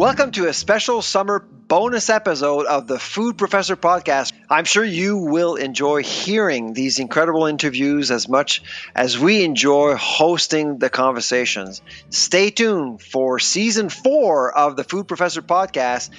Welcome to a special summer bonus episode of the Food Professor Podcast. I'm sure you will enjoy hearing these incredible interviews as much as we enjoy hosting the conversations. Stay tuned for Season 4 of the Food Professor Podcast,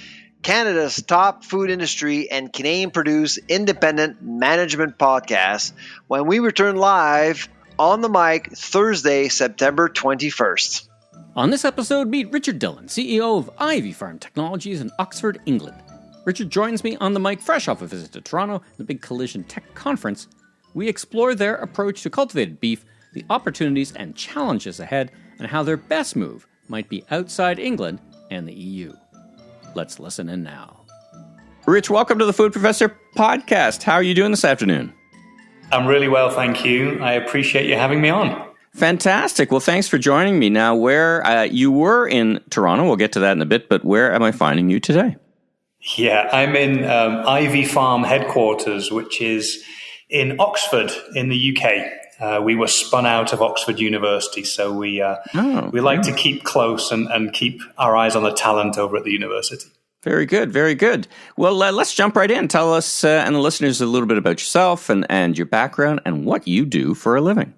Canada's top food industry and Canadian-produced independent management podcast, when we return live on the mic Thursday, September 21st. On this episode, meet Richard Dillon, CEO of Agri-Food Technologies in Oxford, England. Richard joins me on the mic fresh off a visit to Toronto, the big Collision Tech Conference. We explore their approach to cultivated beef, the opportunities and challenges ahead, and how their best move might be outside England and the EU. Let's listen in now. Rich, welcome to the Food Professor Podcast. How are you doing this afternoon? I'm really well, thank you. I appreciate you having me on. Fantastic. Well, thanks for joining me. Now, where you were in Toronto, we'll get to that in a bit, but where am I finding you today? Yeah, I'm in Ivy Farm headquarters, which is in Oxford in the UK. We were spun out of Oxford University, so we like to keep close and keep our eyes on the talent over at the university. Very good, very good. Well, let's jump right in. Tell us and the listeners a little bit about yourself and your background and what you do for a living.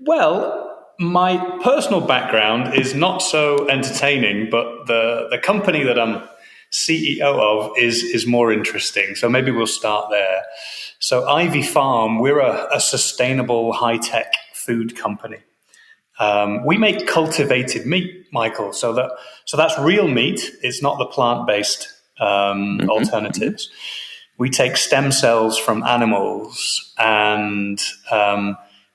Well, my personal background is not so entertaining, but the company that I'm CEO of is more interesting. So maybe we'll start there. So Ivy Farm, we're a sustainable high-tech food company. We make cultivated meat, Michael. So that's real meat. It's not the plant-based alternatives. We take stem cells from animals and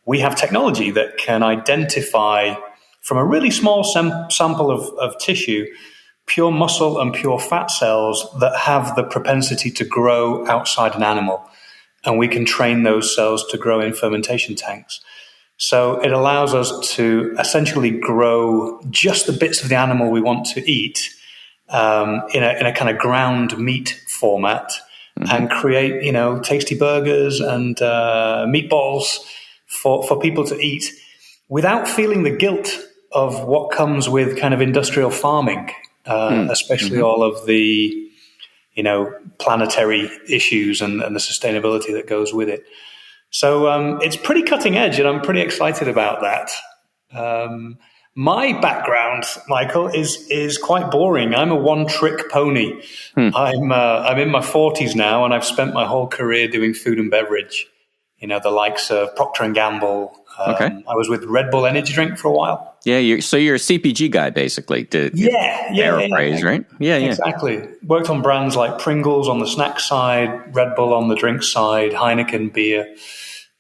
we have technology that can identify from a really small sample of tissue, pure muscle and pure fat cells that have the propensity to grow outside an animal. And we can train those cells to grow in fermentation tanks. So it allows us to essentially grow just the bits of the animal we want to eat in a kind of ground meat format and create, tasty burgers and meatballs for people to eat without feeling the guilt of what comes with kind of industrial farming, especially all of the, planetary issues and the sustainability that goes with it. So it's pretty cutting edge, and I'm pretty excited about that. My background, Michael, is quite boring. I'm a one-trick pony. I'm in my 40s now, and I've spent my whole career doing food and beverage. The likes of Procter & Gamble. I was with Red Bull energy drink for a while. Yeah, you're a CPG guy, basically. Paraphrase, right? Yeah, exactly. Worked on brands like Pringles on the snack side, Red Bull on the drink side, Heineken beer.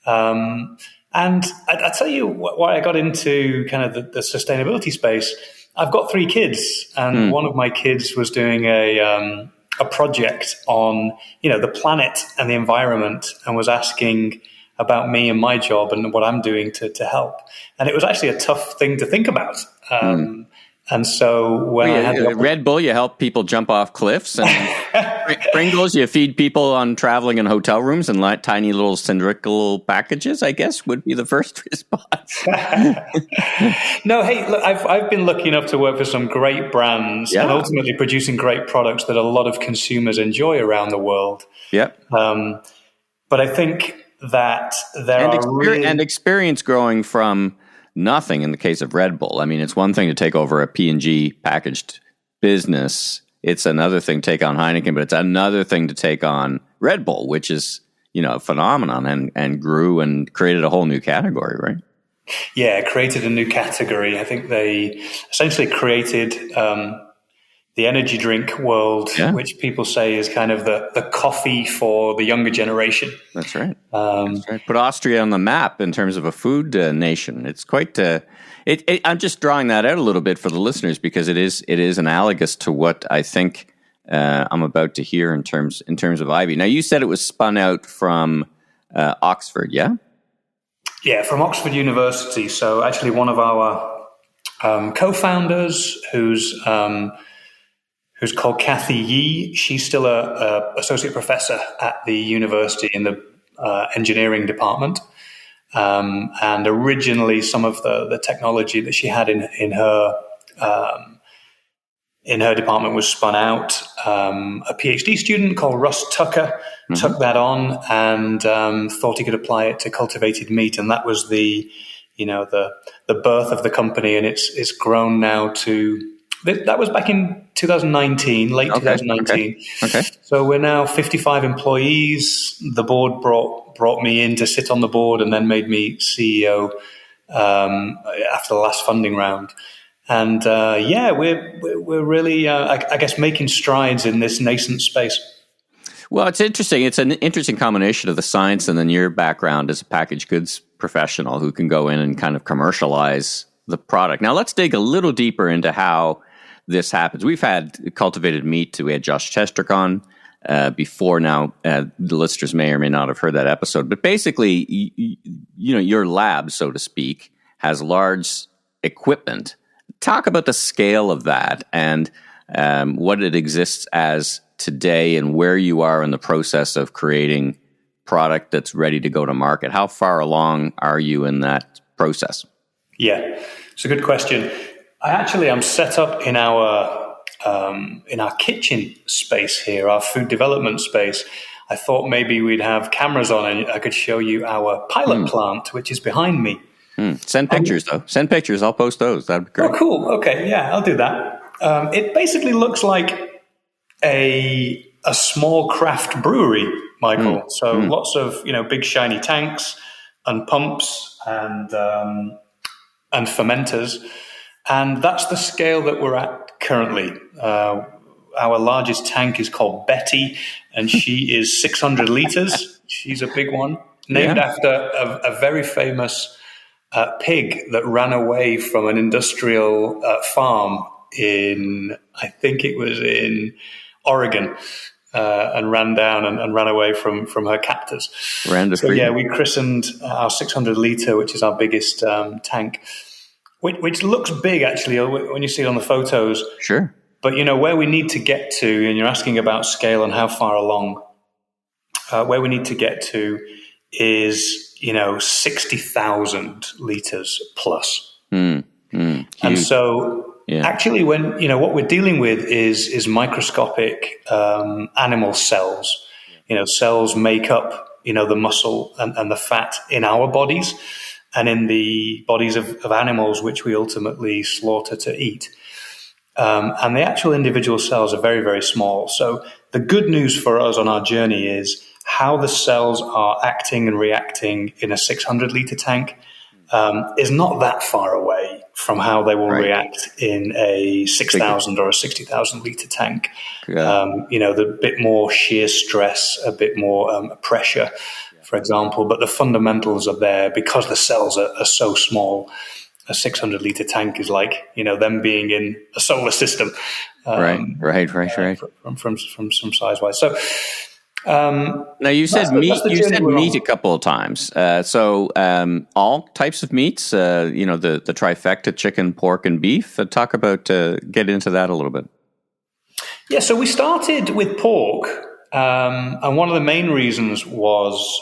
And I tell you why I got into kind of the sustainability space. I've got 3 kids, and one of my kids was doing a project on, the planet and the environment, and was asking about me and my job and what I'm doing to help. And it was actually a tough thing to think about. And so when I had Red Bull, you help people jump off cliffs, and Pringles, you feed people on traveling in hotel rooms and tiny little cylindrical packages, I guess, would be the first response. No, hey, look, I've been lucky enough to work for some great brands and ultimately producing great products that a lot of consumers enjoy around the world. Yep. But I think that there experience growing from nothing in the case of Red Bull. I mean, it's one thing to take over a P&G packaged business. It's another thing to take on Heineken, but it's another thing to take on Red Bull, which is, a phenomenon and grew and created a whole new category, right? Yeah, created a new category. I think they essentially created the energy drink world, which people say is kind of the coffee for the younger generation. That's right. Put Austria on the map in terms of a food nation. It's quite. I'm just drawing that out a little bit for the listeners because it is analogous to what I think I'm about to hear in terms of Ivy. Now, you said it was spun out from Oxford, yeah? Yeah, from Oxford University. So actually, one of our co-founders, who's called Kathy Yee. She's still a associate professor at the university in the engineering department. And originally some of the technology that she had in her in her department was spun out. A PhD student called Russ Tucker took that on and thought he could apply it to cultivated meat, and that was the birth of the company, and it's grown now to. That was back in 2019, late 2019. Okay. So we're now 55 employees. The board brought me in to sit on the board, and then made me CEO after the last funding round. And we're really, I guess, making strides in this nascent space. Well, it's interesting. It's an interesting combination of the science and then your background as a packaged goods professional who can go in and kind of commercialize the product. Now, let's dig a little deeper into how this happens. We've had cultivated meat. We had Josh Chestrick on before. Now, the listeners may or may not have heard that episode. But basically, your lab, so to speak, has large equipment. Talk about the scale of that and what it exists as today and where you are in the process of creating product that's ready to go to market. How far along are you in that process? Yeah, it's a good question. I'm set up in our kitchen space here, our food development space. I thought maybe we'd have cameras on and I could show you our pilot plant, which is behind me. Send pictures, though. Send pictures. I'll post those. That'd be great. Oh, cool. Okay, yeah, I'll do that. It basically looks like a small craft brewery, Michael. So lots of big shiny tanks and pumps and fermenters, and that's the scale that we're at currently. Our largest tank is called Betty, and she is 600 liters. She's a big one, named after a very famous pig that ran away from an industrial farm I think it was in Oregon, and ran down and ran away from her captors. We christened our 600 liter, which is our biggest tank, which looks big actually when you see it on the photos. Sure. But where we need to get to, and you're asking about scale and how far along, where we need to get to is 60,000 liters plus. And so actually when, what we're dealing with is microscopic animal cells. Cells make up, the muscle and the fat in our bodies and in the bodies of animals, which we ultimately slaughter to eat. And the actual individual cells are very, very small. So the good news for us on our journey is how the cells are acting and reacting in a 600-liter tank is not that far away from how they will react in a 6,000 or a 60,000-liter tank. The bit more shear stress, a bit more pressure, for example, but the fundamentals are there because the cells are so small. A 600-liter tank is like, them being in a solar system. Right. From some size-wise. So, now you said meat. You said meat a couple of times. So all types of meats. The trifecta: chicken, pork, and beef. Talk about get into that a little bit. Yeah. So we started with pork, and one of the main reasons was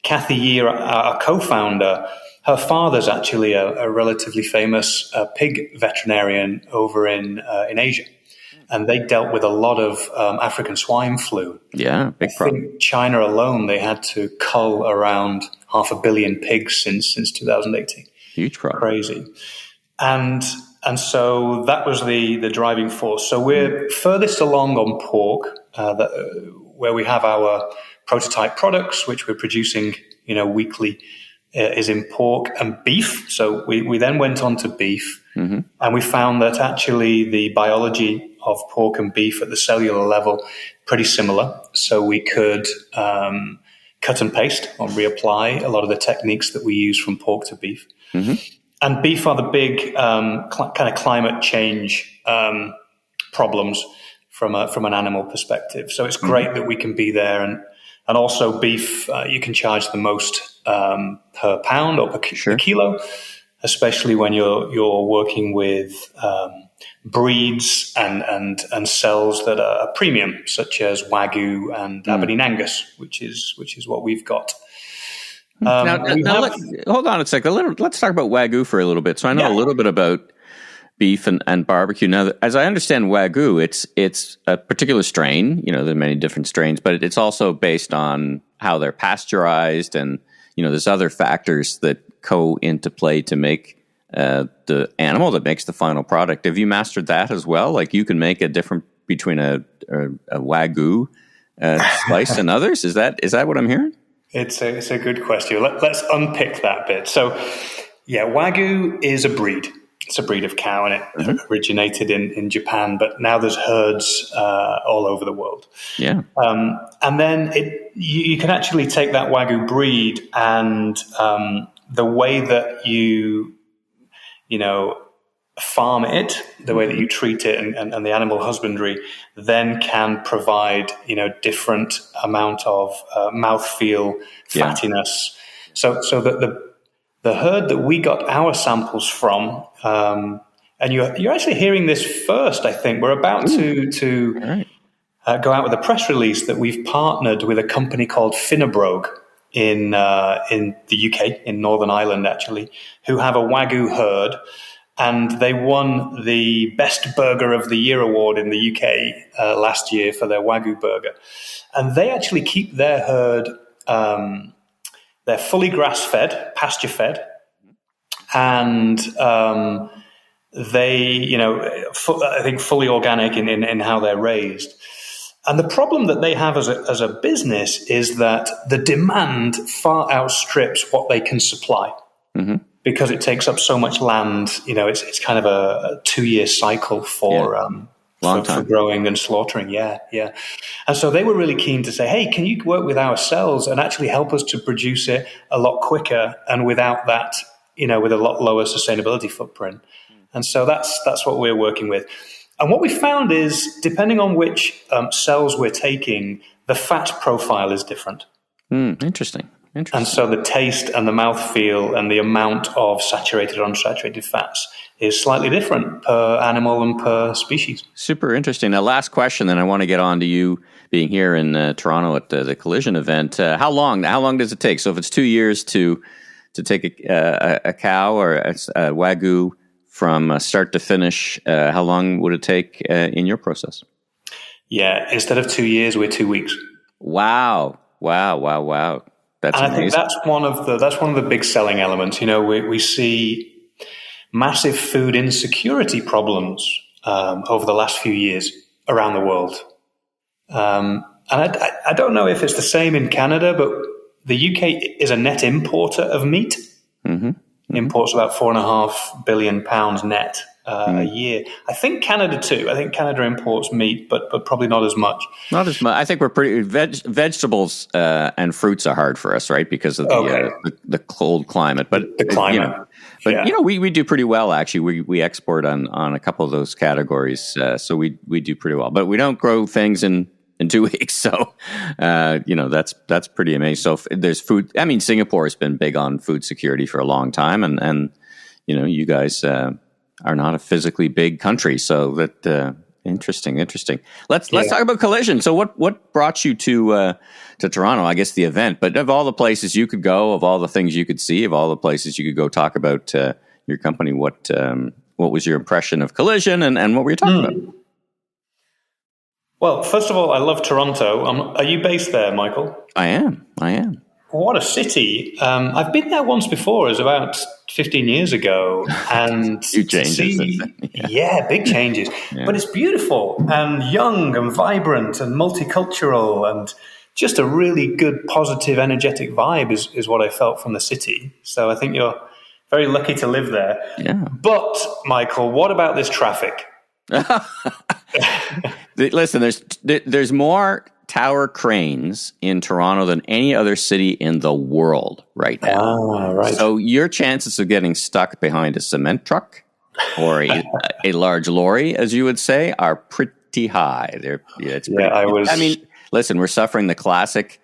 Kathy Yee, our co-founder. Her father's actually a relatively famous pig veterinarian over in Asia. And they dealt with a lot of African swine flu. Yeah, big problem. I think China alone, they had to cull around 500 million pigs since 2018. Huge problem. Crazy. And so that was the driving force. So we're furthest along on pork, where we have our prototype products, which we're producing, weekly, is in pork and beef. So we then went on to beef, and we found that actually the biology of pork and beef at the cellular level pretty similar. So we could cut and paste or reapply a lot of the techniques that we use from pork to beef. And beef are the big kind of climate change problems from an animal perspective. So it's great that we can be there, and also beef you can charge the most per pound or per kilo, especially when you're working with breeds and cells that are premium, such as Wagyu and Aberdeen Angus, which is what we've got. Hold on a second. Let's talk about Wagyu for a little bit. So I know a little bit about beef and barbecue. Now, as I understand Wagyu, it's a particular strain. There are many different strains, but it's also based on how they're pasteurized, and there's other factors that go into play to make the animal that makes the final product. Have you mastered that as well? Like, you can make a difference between a Wagyu slice and others? Is that what I'm hearing? It's a good question. Let's unpick that bit. So, Wagyu is a breed. It's a breed of cow, and it originated in Japan, but now there's herds all over the world. Yeah. And then you can actually take that Wagyu breed, and the way that you farm it, the way that you treat it, and the animal husbandry, then can provide different amount of mouthfeel, fattiness. So that the herd that we got our samples from, and you're actually hearing this first, I think. We're about to go out with a press release that we've partnered with a company called Finnebrog in the UK, in Northern Ireland, actually, who have a Wagyu herd. And they won the Best Burger of the Year award in the UK last year for their Wagyu burger. And they actually keep their herd... they're fully grass-fed, pasture-fed, and they, I think fully organic in how they're raised. And the problem that they have as a business is that the demand far outstrips what they can supply, because it takes up so much land. It's kind of a 2-year cycle for growing and slaughtering. Yeah. And so they were really keen to say, hey, can you work with our cells and actually help us to produce it a lot quicker and without that, with a lot lower sustainability footprint. And so that's what we're working with. And what we found is, depending on which cells we're taking, the fat profile is different. Interesting. And so the taste and the mouthfeel and the amount of saturated or unsaturated fats is slightly different per animal and per species. Super interesting. Now, last question, then I want to get on to you being here in Toronto at the Collision event. How long does it take? So if it's 2 years to take a cow or a Wagyu from start to finish, how long would it take in your process? Yeah, instead of 2 years, we're 2 weeks. Wow. That's amazing. I think that's one of the big selling elements. We see massive food insecurity problems over the last few years around the world. And I don't know if it's the same in Canada, but the UK is a net importer of meat. Imports about £4.5 billion net a year. I think Canada too. I think Canada imports meat, but probably not as much. Not as much. I think we're pretty vegetables and fruits are hard for us, right? Because of the cold climate. But the climate. We do pretty well actually. We export on a couple of those categories, so we do pretty well. But we don't grow things in 2 weeks, so that's pretty amazing. So if there's food. I mean, Singapore has been big on food security for a long time, and you guys are not a physically big country, so that interesting. Let's talk about Collision. So what brought you to Toronto? I guess the event, but of all the places you could go, of all the things you could see, of all the places you could go talk about your company, what was your impression of Collision, and what were you talking about? Well, first of all, I love Toronto. Are you based there, Michael? I am. What a city. I've been there once before. It was about 15 years ago. And Huge changes. Big changes. Yeah. But it's beautiful and young and vibrant and multicultural and just a really good, positive, energetic vibe is what I felt from the city. So I think you're very lucky to live there. Yeah. But, Michael, what about this traffic? Listen, there's more tower cranes in Toronto than any other city in the world right now. Right. So your chances of getting stuck behind a cement truck or a large lorry, as you would say, are pretty high. Listen, we're suffering the classic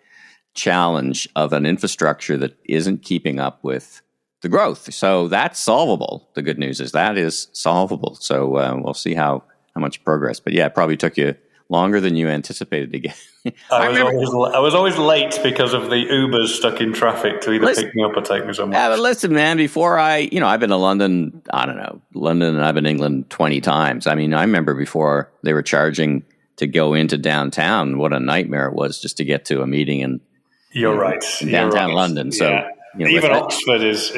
challenge of an infrastructure that isn't keeping up with the growth. So that's solvable. The good news is that is solvable. So we'll see how much progress. But yeah, it probably took you longer than you anticipated to get. I was always late because of the Ubers stuck in traffic to either pick me up or take me somewhere. Yeah, but listen, man, before I've been to London, and I've been to England 20 times. I mean, I remember before they were charging to go into downtown, what a nightmare it was just to get to a meeting in downtown London. So even Oxford is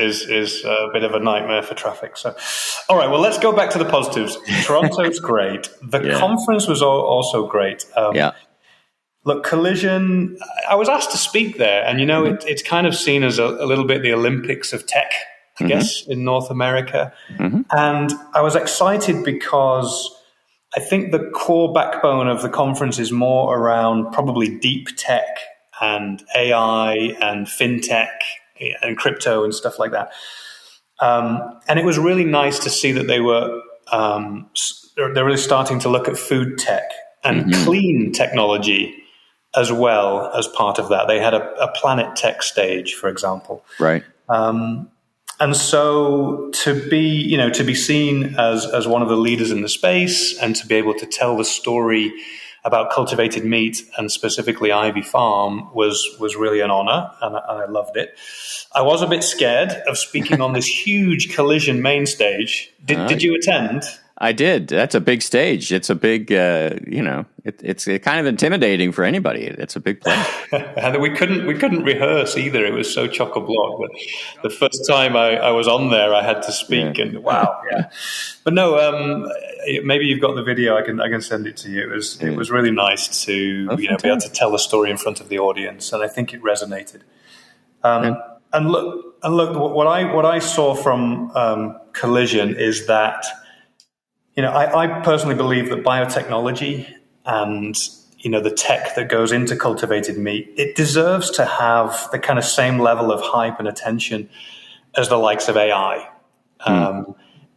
a bit of a nightmare for traffic. So, all right, well, let's go back to the positives. Toronto's great. The conference was also great. Look, Collision, I was asked to speak there, and, it's kind of seen as a little bit the Olympics of tech, I guess, in North America. And I was excited because I think the core backbone of the conference is more around probably deep tech and AI and fintech and crypto and stuff like that. And it was really nice to see that they're really starting to look at food tech and clean technology as well as part of that. They had a planet tech stage, for example. Right. And so to be seen as one of the leaders in the space and to be able to tell the story about cultivated meat and specifically Ivy Farm was really an honor, and I loved it. I was a bit scared of speaking on this huge Collision main stage. Did you attend? I did. That's a big stage. It's a big, it's kind of intimidating for anybody. It's a big place. And we couldn't rehearse either. It was so chock-a-block. But the first time I was on there, I had to speak, and wow, yeah. But no, maybe you've got the video. I can send it to you. It was really nice to be able to tell the story in front of the audience, and I think it resonated. And look, what I saw from Collision is that. I personally believe that biotechnology and, the tech that goes into cultivated meat, it deserves to have the kind of same level of hype and attention as the likes of AI.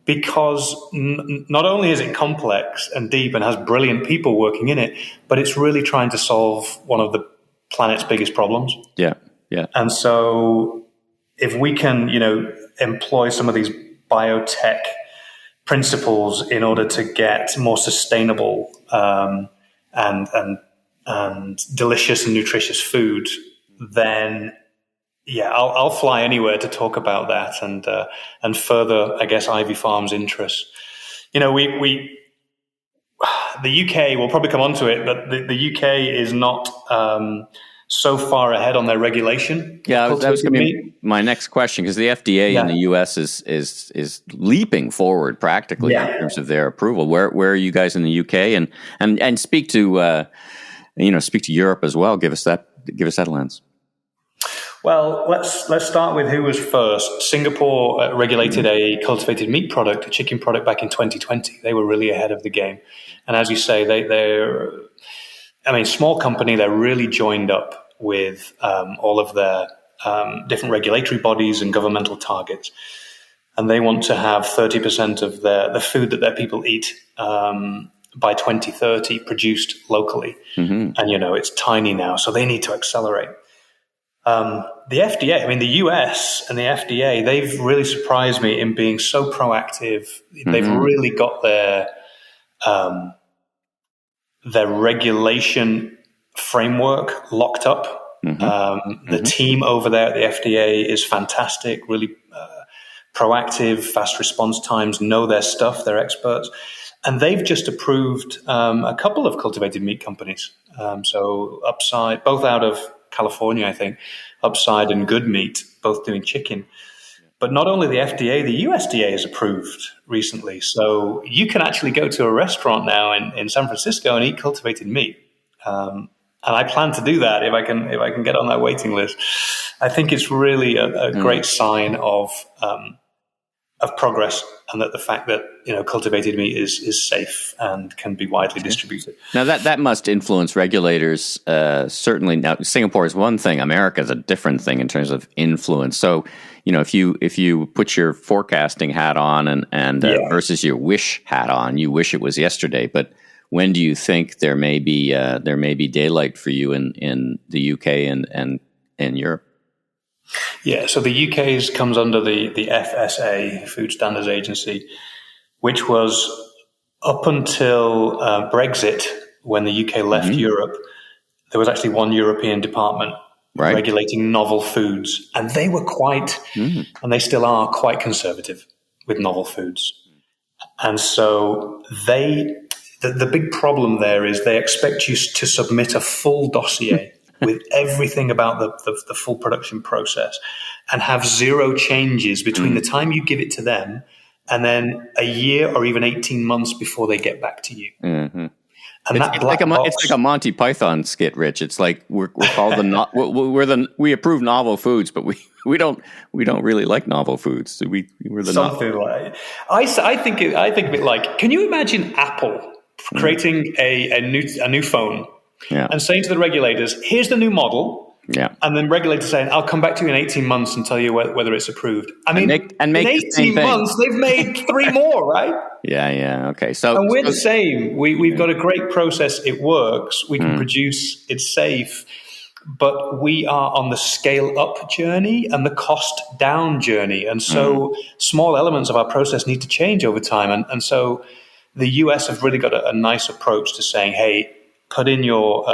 Because not only is it complex and deep and has brilliant people working in it, but it's really trying to solve one of the planet's biggest problems. Yeah, yeah. And so if we can, employ some of these biotech principles in order to get more sustainable and delicious and nutritious food, then I'll fly anywhere to talk about that and further, I guess, Ivy Farm's interests. The UK, we'll probably come on to it, but the UK is not so far ahead on their regulation. Yeah, that was going to be my next question, because the FDA in the US is leaping forward practically in terms of their approval. Where are you guys in the UK? And speak to speak to Europe as well. Give us that lens. Well, let's start with who was first. Singapore regulated a cultivated meat product, a chicken product, back in 2020. They were really ahead of the game. And as you say, they're small company, they're really joined up with all of their different regulatory bodies and governmental targets. And they want to have 30% of the food that their people eat by 2030 produced locally. And, it's tiny now, so they need to accelerate. The FDA, the US and the FDA, they've really surprised me in being so proactive. They've really got their regulation framework locked up. The team over there at the FDA is fantastic, really proactive, fast response times, know their stuff, they're experts. And they've just approved a couple of cultivated meat companies. So Upside, both out of California, I think, Upside and Good Meat, both doing chicken. But not only the FDA, the USDA has approved recently. So you can actually go to a restaurant now in San Francisco and eat cultivated meat. And I plan to do that if I can get on that waiting list. I think it's really a great sign of progress, and that the fact that cultivated meat is safe and can be widely distributed. Now that must influence regulators certainly. Now Singapore is one thing, America is a different thing in terms of influence. So if you put your forecasting hat on and versus your wish hat on, you wish it was yesterday. But when do you think there may be daylight for you in the UK and Europe? Yeah, so the UK comes under the FSA, Food Standards Agency, which was up until Brexit when the UK left Europe, there was actually one European department regulating novel foods, and they were and they still are quite conservative with novel foods. And so the big problem there is they expect you to submit a full dossier with everything about the full production process and have zero changes between the time you give it to them and then a year or even 18 months before they get back to you. Mm-hmm. And it's like a Monty Python skit, Rich. It's like we're called we approve novel foods, but we don't really like novel foods. So we're the something like. I think a bit like. Can you imagine Apple creating a new phone and saying to the regulators, "Here's the new model." Yeah, and then regulators saying, "I'll come back to you in 18 months and tell you whether it's approved." I mean, in 18 months, they've made 3 more, right? Yeah. Okay. And we're the same. We've got a great process. It works. We can produce. It's safe. But we are on the scale up journey and the cost down journey. And so small elements of our process need to change over time. And so the US have really got a nice approach to saying, hey, put in your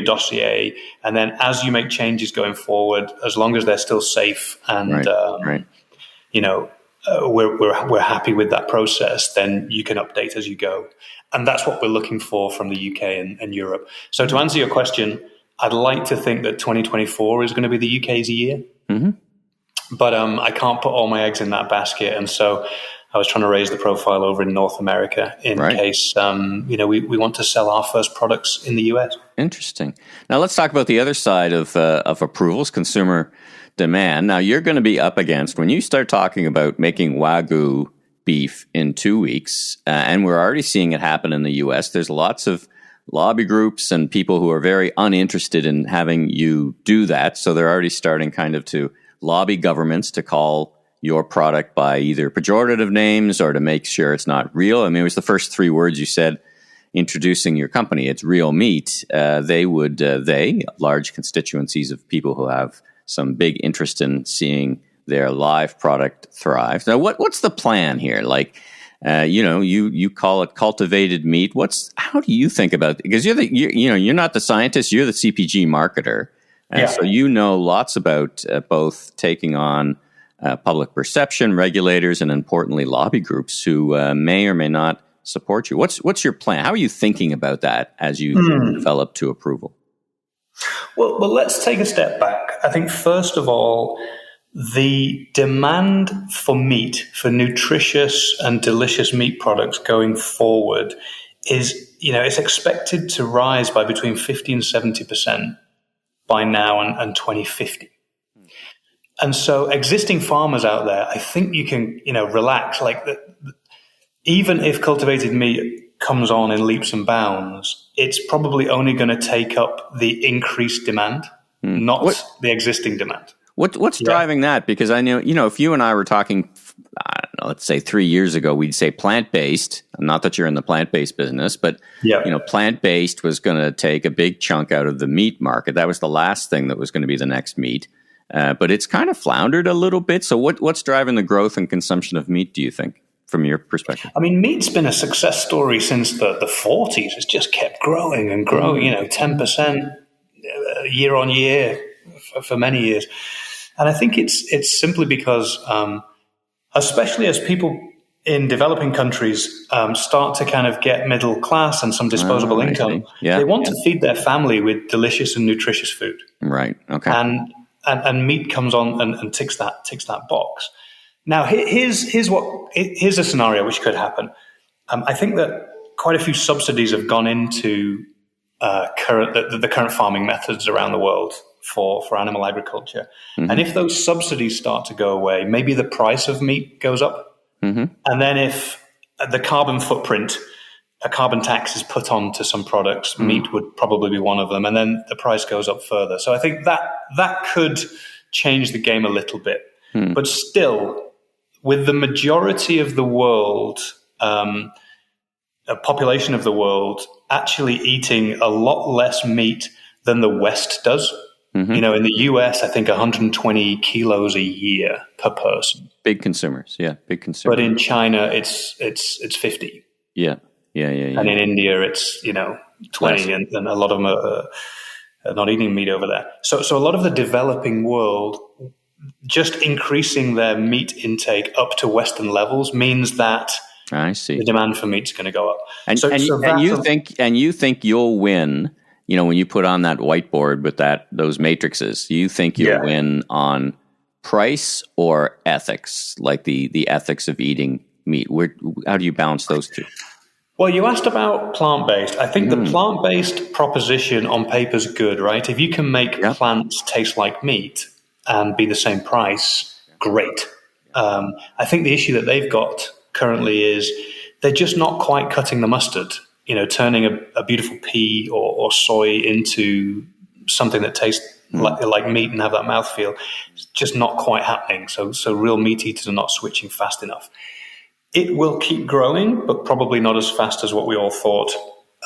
dossier, and then as you make changes going forward, as long as they're still safe and we're happy with that process, then you can update as you go. And that's what we're looking for from the UK and Europe. So to answer your question, I'd like to think that 2024 is going to be the UK's year, but I can't put all my eggs in that basket, and so I was trying to raise the profile over in North America in case, we want to sell our first products in the US. Interesting. Now let's talk about the other side of approvals, consumer demand. Now you're going to be up against, when you start talking about making Wagyu beef in 2 weeks, and we're already seeing it happen in the US, there's lots of lobby groups and people who are very uninterested in having you do that. So they're already starting kind of to lobby governments to call your product by either pejorative names or to make sure it's not real. I mean, it was the first 3 words you said introducing your company. It's real meat. Large constituencies of people who have some big interest in seeing their live product thrive. Now, what's the plan here? Like, you call it cultivated meat. How do you think about it? Because you're not the scientist, you're the CPG marketer. And so you know lots about both taking on public perception, regulators, and importantly, lobby groups who may or may not support you. What's your plan? How are you thinking about that as you develop to approval? Well, let's take a step back. I think, first of all, the demand for meat, for nutritious and delicious meat products going forward is, it's expected to rise by between 50 and 70% by now and 2050. And so existing farmers out there, I think you can, relax. Like even if cultivated meat comes on in leaps and bounds, it's probably only going to take up the increased demand, not the existing demand. What's driving that? Because I know, if you and I were talking, let's say 3 years ago, we'd say plant-based. Not that you're in the plant-based business, but plant-based was going to take a big chunk out of the meat market. That was the last thing that was going to be the next meat. But it's kind of floundered a little bit. So what's driving the growth and consumption of meat, do you think, from your perspective? I mean, meat's been a success story since the 40s. It's just kept growing and growing, 10% year on year for many years. And I think it's simply because, especially as people in developing countries start to kind of get middle class and some disposable income, they want to feed their family with delicious and nutritious food. Right. Okay. And meat comes on and ticks that box. Now, here's a scenario which could happen. I think that quite a few subsidies have gone into the current farming methods around the world for animal agriculture. And if those subsidies start to go away, maybe the price of meat goes up. And then if the carbon footprint, a carbon tax is put onto some products, meat would probably be one of them, and then the price goes up further. So I think that could change the game a little bit. But still, with the majority of the world, a population of the world actually eating a lot less meat than the West does. In the US, I think 120 kilos a year per person. Big consumers, big consumers. But in China, it's 50. Yeah. And in India, it's 20, Yes. and a lot of them are not eating meat over there. So a lot of the developing world, just increasing their meat intake up to Western levels means that I see. the demand for meat is going to go up. And you think you'll win, when you put on that whiteboard with those matrices, you think you'll win on price or ethics, like the ethics of eating meat? How do you balance those two? Well, you asked about plant-based. I think the plant-based proposition on paper is good, right? If you can make plants taste like meat and be the same price, great. I think the issue that they've got currently is they're just not quite cutting the mustard, turning a beautiful pea or soy into something that tastes like meat and have that mouthfeel. It's just not quite happening. So real meat eaters are not switching fast enough. It will keep growing, but probably not as fast as what we all thought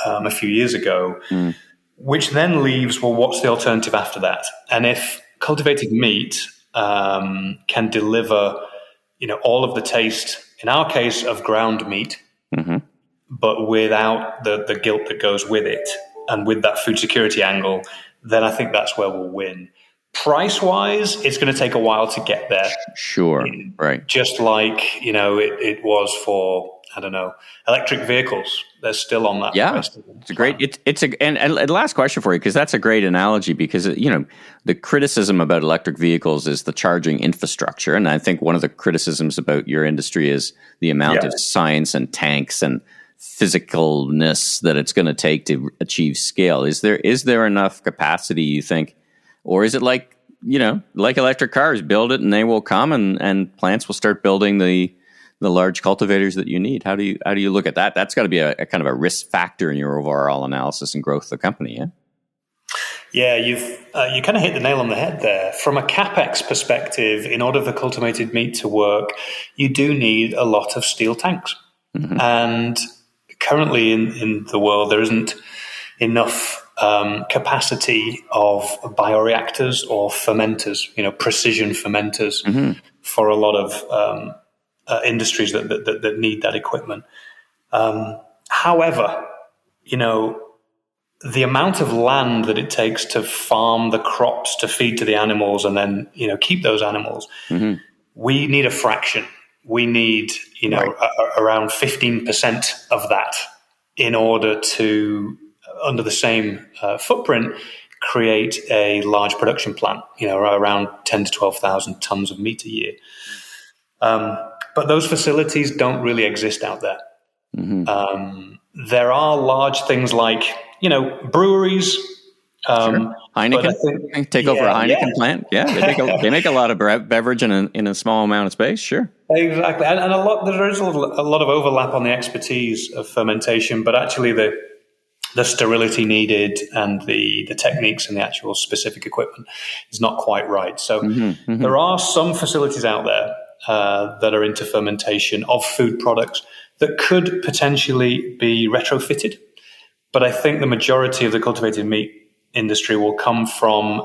a few years ago, which then leaves, well, what's the alternative after that? And if cultivated meat can deliver, all of the taste, in our case, of ground meat, but without the guilt that goes with it, and with that food security angle, then I think that's where we'll win. Price-wise, it's going to take a while to get there. Sure, right. Just like, it was for, I don't know, electric vehicles. They're still on that. Yeah, it's a great. And last question for you, because that's a great analogy. Because the criticism about electric vehicles is the charging infrastructure, and I think one of the criticisms about your industry is the amount of science and tanks and physicalness that it's going to take to achieve scale. Is there enough capacity, you think? Or is it like electric cars, build it and they will come, and plants will start building the large cultivators that you need? How do you look at that? That's got to be a kind of a risk factor in your overall analysis and growth of the company, yeah? Yeah, you kind of hit the nail on the head there. From a CapEx perspective, in order for cultivated meat to work, you do need a lot of steel tanks. And currently in the world, there isn't enough capacity of bioreactors or fermenters, precision fermenters for a lot of industries that need that equipment. However, the amount of land that it takes to farm the crops to feed to the animals and then, keep those animals, we need a fraction. We need, around 15% of that in order to, under the same footprint, create a large production plant, around 10 to 12,000 tons of meat a year. But those facilities don't really exist out there. There are large things like, breweries. Sure. Heineken, take over a Heineken plant. Yeah, they make a lot of beverage in a small amount of space. Sure, exactly, and there is a lot of overlap on the expertise of fermentation, but actually the sterility needed and the techniques and the actual specific equipment is not quite right. So there are some facilities out there that are into fermentation of food products that could potentially be retrofitted, but I think the majority of the cultivated meat industry will come from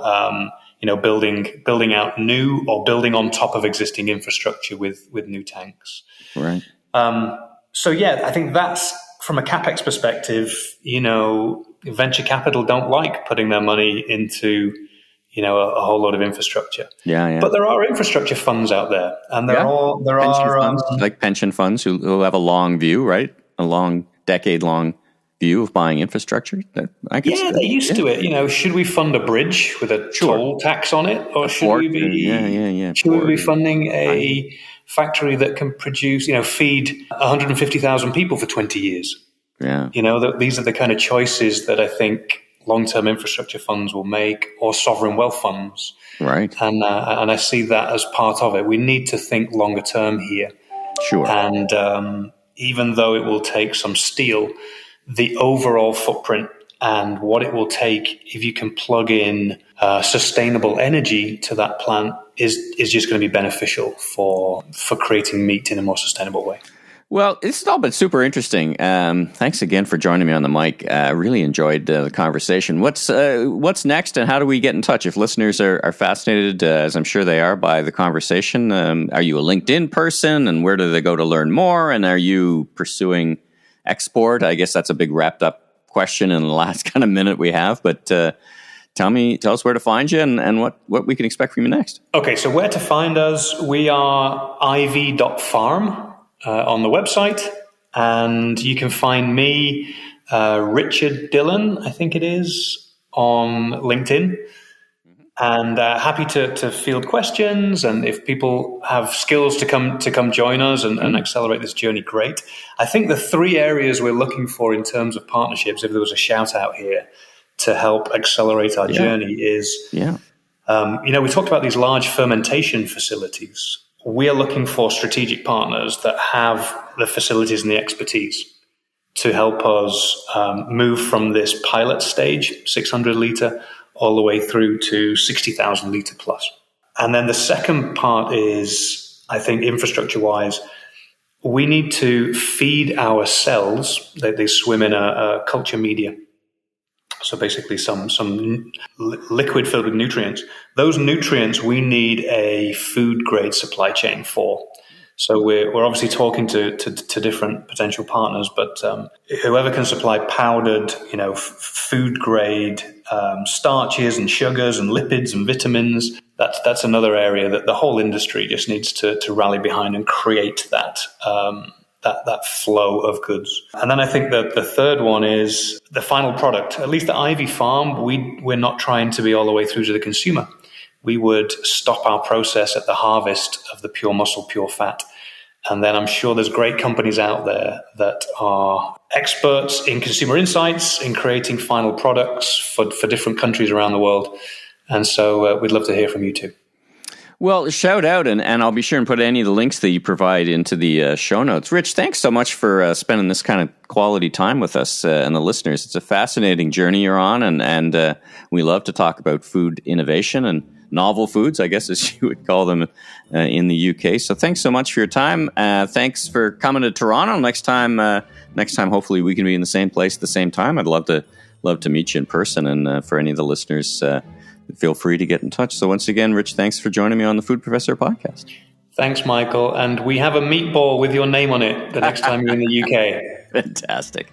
building out new or building on top of existing infrastructure with new tanks. Right. I think that's, from a CapEx perspective, venture capital don't like putting their money into a whole lot of infrastructure. Yeah. But there are infrastructure funds out there, and there are funds, like pension funds who have a long view, right? A long, decade-long view of buying infrastructure. They're used to it. Should we fund a bridge with a toll tax on it, or should we be funding a factory that can produce, feed 150,000 people for 20 years? Yeah. These are the kind of choices that I think long-term infrastructure funds will make, or sovereign wealth funds. Right. And I see that as part of it. We need to think longer term here. Sure. And even though it will take some steel, the overall footprint and what it will take if you can plug in sustainable energy to that plant is just going to be beneficial for creating meat in a more sustainable way. Well, it's all been super interesting. Thanks again for joining me on the mic. Really enjoyed the conversation. What's next, and how do we get in touch if listeners are fascinated, as I'm sure they are, by the conversation? Are you a LinkedIn person, and where do they go to learn more? And are you pursuing export? I guess that's a big wrapped up question in the last kind of minute we have, but tell us where to find you and what we can expect from you next. Okay, so where to find us? We are ivy.farm on the website, and you can find me, Richard Dillon, I think it is, on LinkedIn. And happy to field questions, and if people have skills to come join us and accelerate this journey, great. I think the three areas we're looking for in terms of partnerships, if there was a shout out here to help accelerate our journey, is we talked about these large fermentation facilities. We are looking for strategic partners that have the facilities and the expertise to help us move from this pilot stage, 600 litre, all the way through to 60,000 litre plus. And then the second part is, I think, infrastructure-wise, we need to feed our cells. They swim in a culture media. So basically some liquid filled with nutrients. Those nutrients we need a food-grade supply chain for. So we're obviously talking to different potential partners, but whoever can supply powdered, food grade starches and sugars and lipids and vitamins, that's another area that the whole industry just needs to rally behind and create that flow of goods. And then I think that the third one is the final product. At least at Ivy Farm, we're not trying to be all the way through to the consumer. We would stop our process at the harvest of the pure muscle, pure fat. And then I'm sure there's great companies out there that are experts in consumer insights, in creating final products for different countries around the world. And so we'd love to hear from you too. Well, shout out, and I'll be sure and put any of the links that you provide into the show notes. Rich, thanks so much for spending this kind of quality time with us and the listeners. It's a fascinating journey you're on, and we love to talk about food innovation and novel foods, I guess, as you would call them in the UK. So thanks so much for your time. Thanks for coming to Toronto. Next time, hopefully we can be in the same place at the same time. I'd love to meet you in person. And for any of the listeners, feel free to get in touch. So once again, Rich, thanks for joining me on the Food Professor podcast. Thanks, Michael. And we have a meatball with your name on it the next time you're in the UK. Fantastic.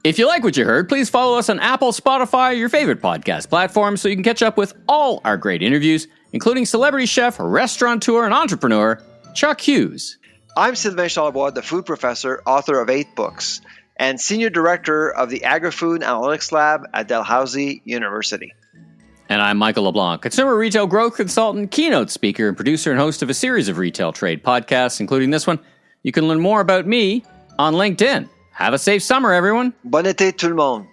If you like what you heard, please follow us on Apple, Spotify, your favorite podcast platform, so you can catch up with all our great interviews, including celebrity chef, restaurateur, and entrepreneur, Chuck Hughes. I'm Sylvain Charlebois, the food professor, author of 8 books, and senior director of the Agri-Food Analytics Lab at Dalhousie University. And I'm Michael LeBlanc, consumer retail growth consultant, keynote speaker, and producer and host of a series of retail trade podcasts, including this one. You can learn more about me on LinkedIn. Have a safe summer, everyone. Bon été tout le monde.